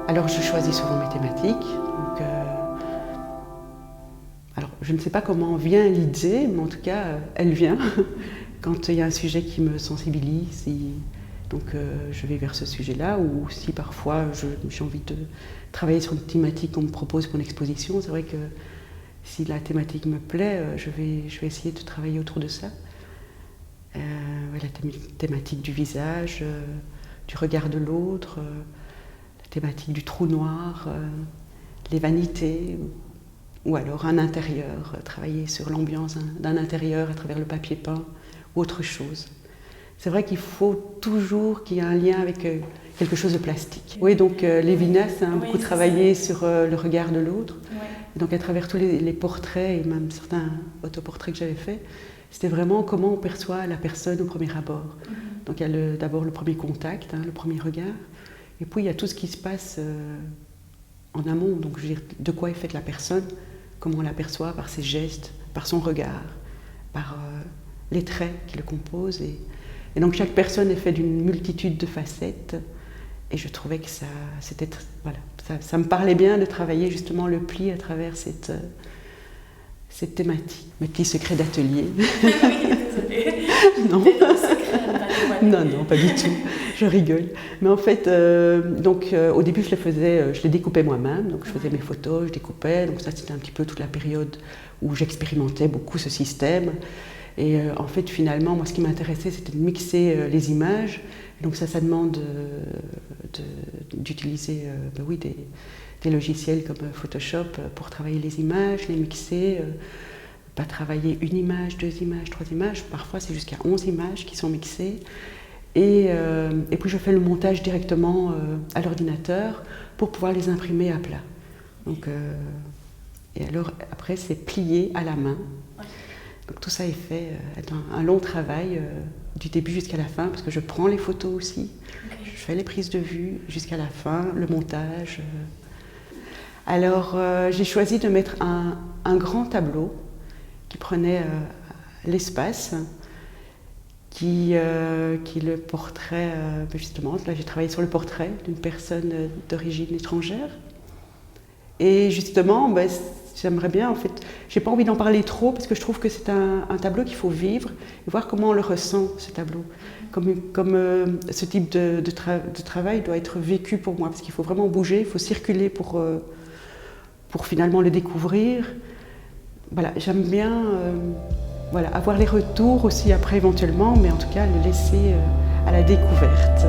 Alors je choisis souvent mes thématiques. Donc, alors je ne sais pas comment vient l'idée, mais en tout cas elle vient quand il y a un sujet qui me sensibilise. Donc je vais vers ce sujet-là, ou si parfois j'ai envie de travailler sur une thématique qu'on me propose pour une exposition, c'est vrai que si la thématique me plaît, je vais essayer de travailler autour de ça. La thématique du visage, du regard de l'autre, la thématique du trou noir, les vanités, ou alors un intérieur, travailler sur l'ambiance d'un intérieur à travers le papier peint ou autre chose. C'est vrai qu'il faut toujours qu'il y ait un lien avec quelque chose de plastique. Oui, donc Lévinas a beaucoup travaillé sur le regard de l'autre. Ouais. Donc à travers tous les portraits et même certains autoportraits que j'avais faits, c'était vraiment comment on perçoit la personne au premier abord. Donc il y a d'abord le premier contact, le premier regard, et puis il y a tout ce qui se passe en amont. Donc je veux dire, de quoi est faite la personne, comment on l'aperçoit par ses gestes, par son regard, par les traits qui le composent. Et donc chaque personne est faite d'une multitude de facettes, et je trouvais que ça me parlait bien de travailler justement le pli à travers cette thématique. Mes petits secrets d'atelier. Oui, désolée. Non. Non, pas du tout. Je rigole. Mais en fait, au début, je les découpais moi-même. Donc je faisais mes photos, je découpais. Donc ça, c'était un petit peu toute la période où j'expérimentais beaucoup ce système. Et en fait, finalement, moi, ce qui m'intéressait, c'était de mixer les images. Donc ça demande d'utiliser des logiciels comme Photoshop pour travailler les images, les mixer, pas travailler une image, 2 images, 3 images. Parfois, c'est jusqu'à 11 images qui sont mixées. Et puis, je fais le montage directement à l'ordinateur pour pouvoir les imprimer à plat. Donc, et alors, après, c'est plié à la main. Donc tout ça est fait un long travail du début jusqu'à la fin, parce que je prends les photos aussi, je fais les prises de vue jusqu'à la fin, le montage. Alors j'ai choisi de mettre un grand tableau qui prenait l'espace, qui est le portrait, justement, là j'ai travaillé sur le portrait d'une personne d'origine étrangère. Et justement, j'aimerais bien, en fait, j'ai pas envie d'en parler trop parce que je trouve que c'est un tableau qu'il faut vivre et voir comment on le ressent, ce tableau. Comme ce type de travail doit être vécu pour moi, parce qu'il faut vraiment bouger, il faut circuler pour finalement le découvrir. Voilà, j'aime bien avoir les retours aussi après éventuellement, mais en tout cas le laisser à la découverte.